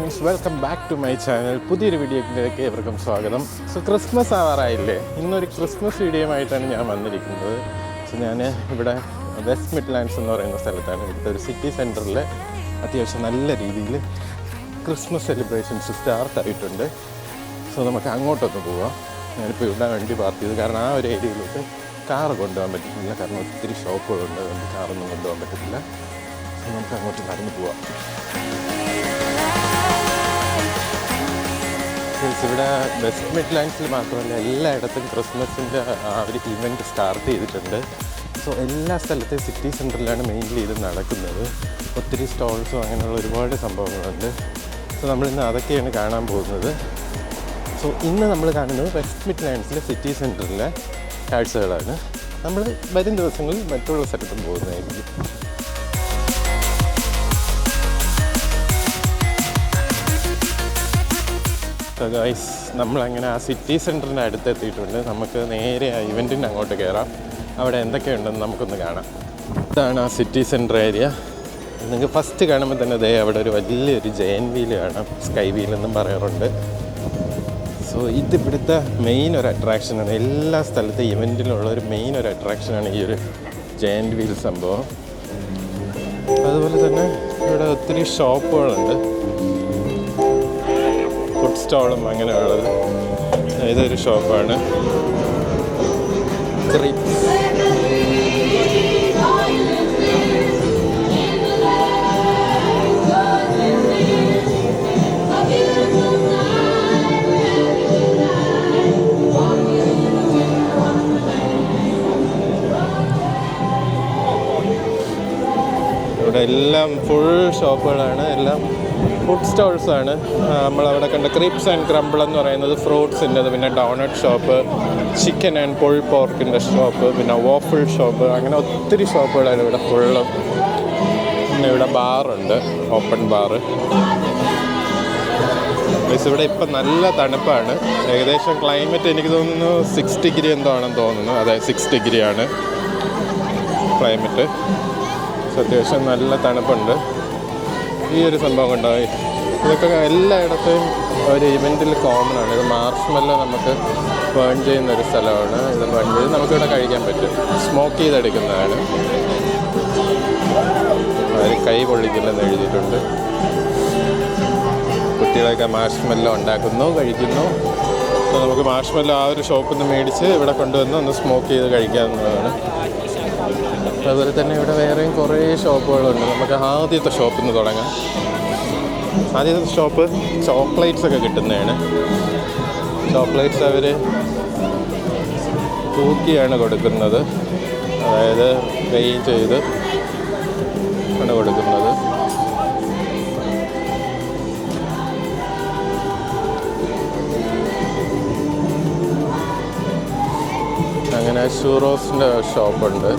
Friends, welcome back to my channel. പുതിയൊരു വീഡിയോയിലേക്ക് ഏവർക്കും സ്വാഗതം. സോ ക്രിസ്മസ് ആവാറായില്ലേ? ഇന്നൊരു ക്രിസ്മസ് വീഡിയോയുമായിട്ടാണ് ഞാൻ വന്നിരിക്കുന്നത്. സോ ഞാൻ ഇവിടെ വെസ്റ്റ് മിഡ്ലാൻഡ്സ് എന്ന് പറയുന്ന സ്ഥലത്താണ്. ഇവിടുത്തെ ഒരു സിറ്റി സെൻറ്ററിൽ അത്യാവശ്യം നല്ല രീതിയിൽ ക്രിസ്മസ് സെലിബ്രേഷൻസ് സ്റ്റാർട്ടായിട്ടുണ്ട്. സോ നമുക്ക് അങ്ങോട്ടൊന്ന് പോവാം. ഞാനിപ്പോൾ ഇവിടെ വണ്ടി പാർക്ക് ചെയ്തു, കാരണം ആ ഒരു ഏരിയയിലോട്ട് കാറ് കൊണ്ടുപോകാൻ പറ്റുന്നില്ല, കാരണം ഒത്തിരി ഷോപ്പുകളുണ്ട്, അതുകൊണ്ട് കാറൊന്നും കൊണ്ടുപോകാൻ പറ്റത്തില്ല. സോ നമുക്ക് അങ്ങോട്ട് നടന്നു പോവാം. ഇവിടെ വെസ്റ്റ് മിഡ്ലാൻഡ്സിൽ മാത്രമല്ല, എല്ലായിടത്തും ക്രിസ്മസിൻ്റെ ആ ഒരു ഇവൻറ്റ് സ്റ്റാർട്ട് ചെയ്തിട്ടുണ്ട്. സോ എല്ലാ സ്ഥലത്തെയും സിറ്റി സെൻറ്ററിലാണ് മെയിൻലി ഇത് നടക്കുന്നത്. ഒത്തിരി സ്റ്റോൾസും അങ്ങനെയുള്ള ഒരുപാട് സംഭവങ്ങളുണ്ട്. സോ നമ്മളിന്ന് അതൊക്കെയാണ് കാണാൻ പോകുന്നത്. സോ ഇന്ന് നമ്മൾ കാണുന്നത് വെസ്റ്റ് മിഡ്ലാൻഡ്സിലെ സിറ്റി സെൻറ്ററിലെ കാഴ്ചകളാണ്. നമ്മൾ വരും ദിവസങ്ങളിൽ മറ്റുള്ള സ്ഥലത്തും പോകുന്നതായിരിക്കും. സോ ഗൈസ്, നമ്മളങ്ങനെ ആ സിറ്റി സെൻറ്ററിൻ്റെ അടുത്ത് എത്തിയിട്ടുണ്ട്. നമുക്ക് നേരെ ആ ഇവൻറ്റിന് അങ്ങോട്ട് കയറാം. അവിടെ എന്തൊക്കെയുണ്ടെന്ന് നമുക്കൊന്ന് കാണാം. ഇതാണ് ആ സിറ്റി സെൻറ്റർ ഏരിയ. നിങ്ങൾക്ക് ഫസ്റ്റ് കാണുമ്പോൾ തന്നെ അവിടെ ഒരു വലിയൊരു ജയൻറ്റ് വീല് കാണാം. സ്കൈ വീലെന്നും പറയാറുണ്ട്. സോ ഇതിവിടുത്തെ മെയിൻ ഒരു അട്രാക്ഷനാണ്. എല്ലാ സ്ഥലത്തെ ഇവൻറ്റിലുള്ള ഒരു മെയിൻ ഒരു അട്രാക്ഷനാണ് ഈ ഒരു ജയൻറ്റ് വീൽ സംഭവം. അതുപോലെ തന്നെ ഇവിടെ ഒത്തിരി ഷോപ്പുകളുണ്ട്, ഫുഡ് സ്റ്റോളും അങ്ങനെയുള്ളത്. ഇതൊരു ഷോപ്പാണ്, ക്രീപ്സ്. ഇവിടെ എല്ലാം ഫുൾ ഷോപ്പുകളാണ്, എല്ലാം ഫുഡ് സ്റ്റോൾസാണ്. നമ്മളവിടെ കണ്ട ക്രിപ്സ് ആൻഡ് ക്രംബിൾ എന്ന് പറയുന്നത് ഫ്രൂട്ട്സിൻ്റെത്, പിന്നെ doughnut shop, chicken and pull പോർക്കിൻ്റെ ഷോപ്പ്, പിന്നെ വാഫിൾ ഷോപ്പ്, അങ്ങനെ ഒത്തിരി ഷോപ്പുകളാണ് ഇവിടെ ഫുള്ള്. പിന്നെ ഇവിടെ ബാറുണ്ട്, ഓപ്പൺ ബാറ്. ഇവിടെ ഇപ്പം നല്ല തണുപ്പാണ്. ഏകദേശം ക്ലൈമറ്റ് എനിക്ക് തോന്നുന്നു 6 ഡിഗ്രി എന്തോ ആണെന്ന് തോന്നുന്നു. അതെ, 6 ഡിഗ്രിയാണ് ക്ലൈമറ്റ്. അത്യാവശ്യം നല്ല തണുപ്പുണ്ട്. ഈ ഒരു സംഭവം ഉണ്ടായി, ഇതൊക്കെ എല്ലായിടത്തും ഒരു ഇവൻറ്റിൽ കോമൺ ആണ്. ഇത് മാർഷ്മെല്ലോ നമുക്ക് ബേൺ ചെയ്യുന്നൊരു സ്ഥലമാണ്. ഇത് ബേൺ ചെയ്ത് നമുക്കിവിടെ കഴിക്കാൻ പറ്റും. സ്മോക്ക് ചെയ്തെടുക്കുന്നതാണ്. അതിൽ കൈ പൊള്ളിക്കില്ലെന്ന് എഴുതിയിട്ടുണ്ട്. കുട്ടികളൊക്കെ മാർഷ്മെല്ലോ ഉണ്ടാക്കുന്നു, കഴിക്കുന്നു. അപ്പോൾ നമുക്ക് മാർഷ്മെല്ലോ ആ ഒരു ഷോപ്പിൽ നിന്ന് മേടിച്ച് ഇവിടെ കൊണ്ടുവന്ന് ഒന്ന് സ്മോക്ക് ചെയ്ത് കഴിക്കാവുന്നതാണ്. അതുപോലെ തന്നെ ഇവിടെ വേറെയും കുറേ ഷോപ്പുകളുണ്ട്. നമുക്ക് ആദ്യത്തെ ഷോപ്പിൽ നിന്ന് തുടങ്ങാം. ആദ്യത്തെ ഷോപ്പ് ചോക്ലേറ്റ്സ് ഒക്കെ കിട്ടുന്നതാണ്. ചോക്ലേറ്റ്സ് അവർ തൂക്കിയാണ് കൊടുക്കുന്നത്, അതായത് വെയിൻ ചെയ്ത് ആണ് കൊടുക്കുന്നത്. അങ്ങനെ ഷൂറോസിൻ്റെ ഷോപ്പുണ്ട്.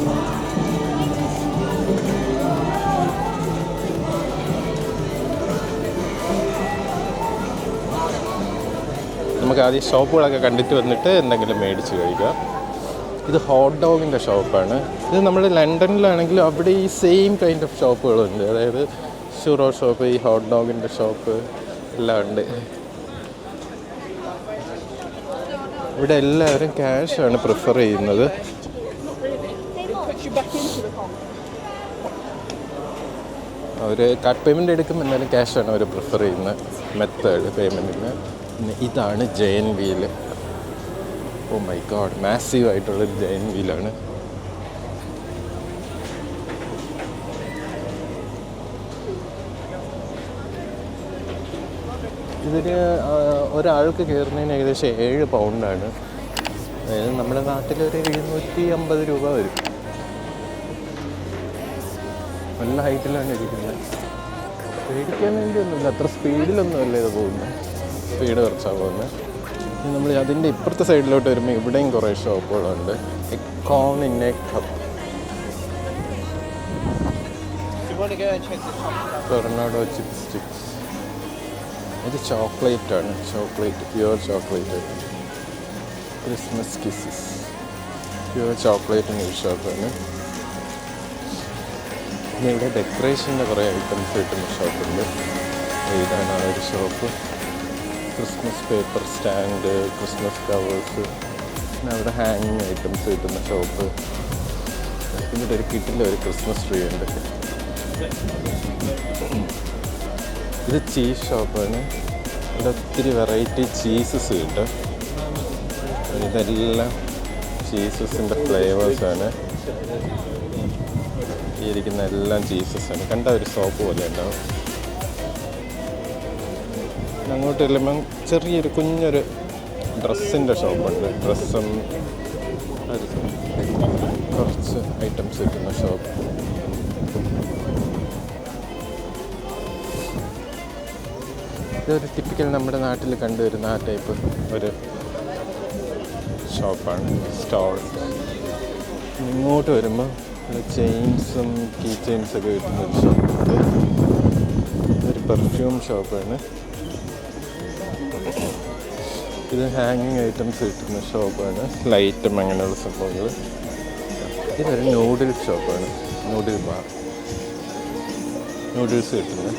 നമുക്ക് ആദ്യം ഷോപ്പുകളൊക്കെ കണ്ടിട്ട് വന്നിട്ട് എന്തെങ്കിലും മേടിച്ച് കഴിക്കാം. ഇത് ഹോട്ട് ഡോഗിൻ്റെ ഷോപ്പാണ്. ഇത് നമ്മൾ ലണ്ടനിലാണെങ്കിലും അവിടെ ഈ സെയിം കൈൻഡ് ഓഫ് ഷോപ്പുകളുണ്ട്. അതായത് ഷൂറോ ഷോപ്പ്, ഈ ഹോട്ട് ഡോഗിൻ്റെ ഷോപ്പ് എല്ലാം ഉണ്ട്. ഇവിടെ എല്ലാവരും ക്യാഷാണ് പ്രിഫർ ചെയ്യുന്നത്. അവർ കാർഡ് പേയ്മെൻറ്റ് എടുക്കും, എന്നാലും ക്യാഷാണ് അവർ പ്രിഫർ ചെയ്യുന്ന മെത്തേഡ് പേയ്മെൻറ്റിന്. പിന്നെ ഇതാണ് giant wheel. Oh my god, massive ആയിട്ടുള്ളൊരു ജയൻറ്റ് വീലാണ്. ഇതിന് ഒരാൾക്ക് കയറുന്നതിന് ഏകദേശം 7 പൗണ്ടാണ്. അതായത് നമ്മുടെ നാട്ടിലൊരു 750 രൂപ വരും. നല്ല ഹൈറ്റിലാണ് ഇരിക്കുന്നത്. പേടിക്കാൻ വേണ്ടിയൊന്നുമില്ല, അത്ര സ്പീഡിലൊന്നുമല്ല ഇത് പോകുന്നത്. സ്പീഡ് കുറച്ചാണ് പോകുന്നത്. നമ്മൾ അതിൻ്റെ ഇപ്പുറത്തെ സൈഡിലോട്ട് വരുമ്പോൾ ഇവിടെയും കുറേ ഷോപ്പുകളുണ്ട്. Corn in a cup, tornado chip sticks. ഇത് ചോക്ലേറ്റാണ്, chocolate, pure chocolate. Christmas kisses, pure ചോക്ലേറ്റിൻ്റെ ഒരു ഷോപ്പാണ്. പിന്നെ ഇവിടെ ഡെക്കറേഷൻ്റെ കുറേ ഐറ്റംസ് കിട്ടുന്ന ഷോപ്പുണ്ട്. ഇതാണ് ആ ഒരു shop. Christmas paper stand, Christmas covers, പിന്നെ അവിടെ ഹാങ്ങിങ് ഐറ്റംസ് കിട്ടുന്ന ഷോപ്പ്. ഇവിടെ ഒരു കിറ്റിൽ ഒരു ക്രിസ്മസ് ട്രീ ഉണ്ട്. ഇത് ചീസ് ഷോപ്പാണ്. ഇവിടെ ഒത്തിരി വെറൈറ്റി ചീസസ് കിട്ടും. ഇതെല്ലാം ചീസസിൻ്റെ ഫ്ലേവേഴ്സാണ്. ഈ ഇരിക്കുന്ന എല്ലാം ചീസസാണ്. കണ്ട ഒരു സോപ്പ് പോലെ ഉണ്ടാവും. അങ്ങോട്ട് ചെല്ലുമ്പം ചെറിയൊരു കുഞ്ഞൊരു ഡ്രസ്സിൻ്റെ ഷോപ്പുണ്ട്. ഡ്രസ്സും കുറച്ച് ഐറ്റംസ് കിട്ടുന്ന ഷോപ്പ്. ഇതൊരു ടിപ്പിക്കൽ നമ്മുടെ നാട്ടിൽ കണ്ടുവരുന്ന ആ ടൈപ്പ് ഒരു ഷോപ്പാണ്, സ്റ്റോൾ. ഇങ്ങോട്ട് വരുമ്പോൾ ചെയിൻസും കീ ചെയിൻസൊക്കെ കിട്ടുന്ന ഒരു ഷോപ്പുണ്ട്. ഇതൊരു പെർഫ്യൂം ഷോപ്പാണ്. ഇത് ഹാങ്ങിങ് ഐറ്റംസ് കിട്ടുന്ന ഷോപ്പാണ്. ലൈറ്റും അങ്ങനെയുള്ള സംഭവങ്ങൾ. ഇതൊരു നൂഡിൽ ഷോപ്പാണ്, നൂഡിൽ ബാർ, നൂഡിൽസ് കിട്ടുന്നത്.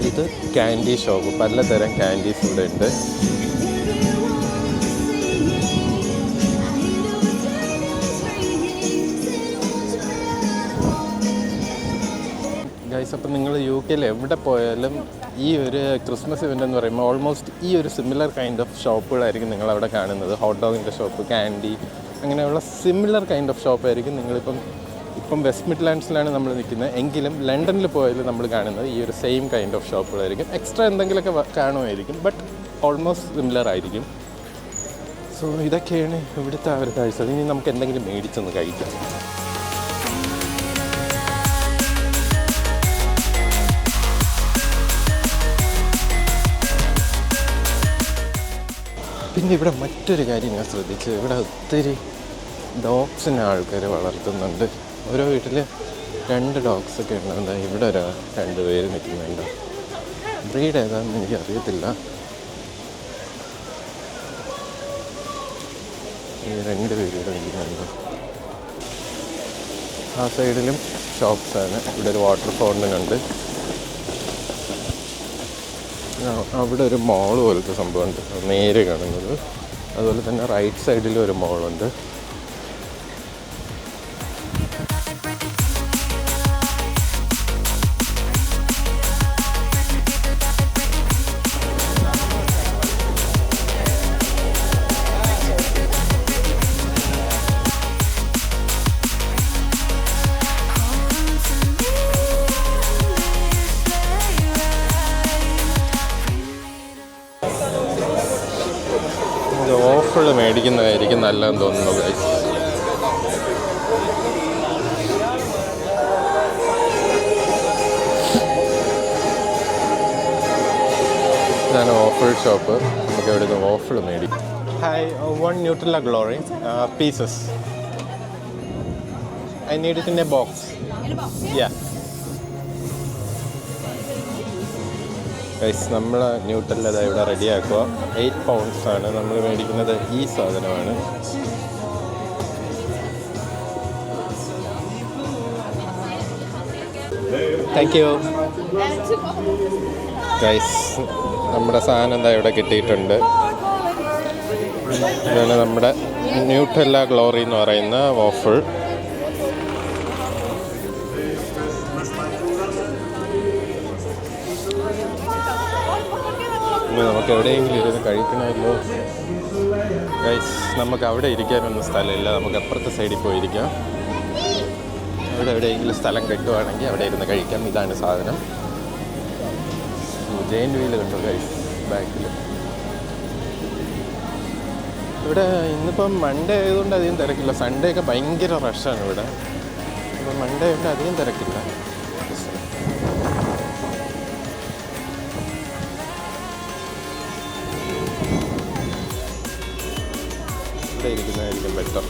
ഇത് ക്യാൻഡി ഷോപ്പ്. പലതരം ക്യാൻഡീസ് ഇവിടെ ഉണ്ട്. ഗൈസ്, അപ്പം നിങ്ങൾ യു കെയിൽ എവിടെ പോയാലും ഈ ഒരു ക്രിസ്മസ് ഇവൻ്റ് എന്ന് പറയുമ്പോൾ ഓൾമോസ്റ്റ് ഈ ഒരു സിമിലർ കൈൻഡ് ഓഫ് ഷോപ്പുകളായിരിക്കും നിങ്ങളവിടെ കാണുന്നത്. ഹോട്ട് ഡോഗിൻ്റെ ഷോപ്പ്, ക്യാൻഡി, അങ്ങനെയുള്ള സിമിലർ കൈൻഡ് ഓഫ് ഷോപ്പായിരിക്കും നിങ്ങളിപ്പം വെസ്റ്റ് മിഡ്ലാൻഡ്സിലാണ് നമ്മൾ നിൽക്കുന്നത്. എങ്കിലും ലണ്ടനിൽ പോയാലും നമ്മൾ കാണുന്നത് ഈ ഒരു സെയിം കൈൻഡ് ഓഫ് ഷോപ്പുകളായിരിക്കും. എക്സ്ട്രാ എന്തെങ്കിലുമൊക്കെ കാണുമായിരിക്കും, ബട്ട് ഓൾമോസ്റ്റ് സിമിലർ ആയിരിക്കും. സോ ഇതൊക്കെയാണ് ഇവിടുത്തെ ആ ഒരു കാഴ്ച. ഇനി നമുക്ക് എന്തെങ്കിലും മേടിച്ചൊന്ന് കഴിക്കാം. പിന്നെ ഇവിടെ മറ്റൊരു കാര്യം ഞാൻ ശ്രദ്ധിച്ചു, ഇവിടെ ഒത്തിരി ഡോഗ്സിനെ ആൾക്കാർ വളർത്തുന്നുണ്ട്. ഓരോ വീട്ടിൽ 2 ഡോഗ്സൊക്കെ ഉണ്ട്. ഇവിടെ 2 പേര് നിൽക്കുന്നുണ്ട്. ബ്രീഡ് ഏതാണെന്ന് എനിക്ക് അറിയത്തില്ല. ഈ 2 പേര് ഇവിടെ നിൽക്കുന്നുണ്ട്. ആ സൈഡിലും ഷോപ്സാണ്. ഇവിടെ ഒരു വാട്ടർ ഫൗണ്ടൻ ഉണ്ട്. അവിടെ ഒരു മോൾ പോലത്തെ സംഭവമുണ്ട്, നേരെ കാണുന്നത്. അതുപോലെ തന്നെ റൈറ്റ് സൈഡിലും ഒരു മോളുണ്ട്. ഓഫർ മേടിക്കുന്നതായിരിക്കും നല്ലതെന്ന് തോന്നുന്നു ഗൈസ്. ഇതാണ് ഓഫർ ഷോപ്പ്. നമുക്ക് ഇവിടെ നിന്ന് ഓഫർ മേടിക്കും. Hi, 1 Nutella glory pieces. I need it in a box. Yeah guys, നമ്മൾ ന്യൂട്രല്ല ഇവിടെ റെഡിയാക്കുക. 8 പൗണ്ട്സാണ് നമ്മൾ മേടിക്കുന്നത്. ഈ സാധനമാണ്. Thank you guys. നമ്മുടെ സാധനം എന്താ ഇവിടെ കിട്ടിയിട്ടുണ്ട്. ഇതാണ് നമ്മുടെ ന്യൂട്രല്ല ഗ്ലോറി എന്ന് പറയുന്ന വാഫിൾ. നമുക്ക് എവിടെയെങ്കിലും ഇരുന്ന് കഴിക്കണമല്ലോ ഗൈസ്. നമുക്ക് അവിടെ ഇരിക്കാനൊന്നും സ്ഥലമില്ല. നമുക്ക് അപ്പുറത്തെ സൈഡിൽ പോയിരിക്കാം. അവിടെ എവിടെയെങ്കിലും സ്ഥലം കിട്ടുവാണെങ്കിൽ അവിടെ ഇരുന്ന് കഴിക്കാം. ഇതാണ് സാധനം. ജെയിൻറ്റ് വീല് കണ്ടോ ഗൈസ് ബാക്കിൽ. ഇവിടെ ഇന്നിപ്പം മൺഡേ ആയതുകൊണ്ട് അധികം തിരക്കില്ല. സൺഡേ ഒക്കെ ഭയങ്കര റഷാണ് ഇവിടെ. ഇപ്പം മൺഡേ ആയതുകൊണ്ട് അധികം തിരക്കില്ല. ഇവിടെ ഇരിക്കുന്നതായിരിക്കും ബെറ്റർ.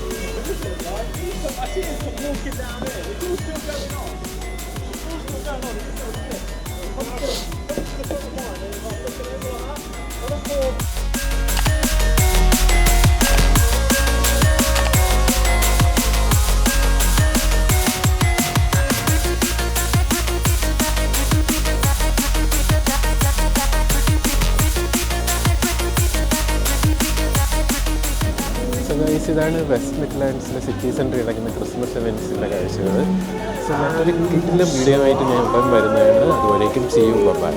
സോ ഗൈസ് ഇതാണ് വെസ്റ്റ് മിഡ്ലാൻഡ്സിലെ സിറ്റി സെൻറ്ററിൽ നടക്കുന്ന ക്രിസ്മസ് ഇവൻറ്റ്സിൻ്റെ കാഴ്ചകൾ. സോ മറ്റൊരു കിട്ടിലും വീഡിയോ ആയിട്ട് ഞാൻ ഉടൻ വരുന്നതാണ്. അതുവരേക്കും സീ യു ബൈ.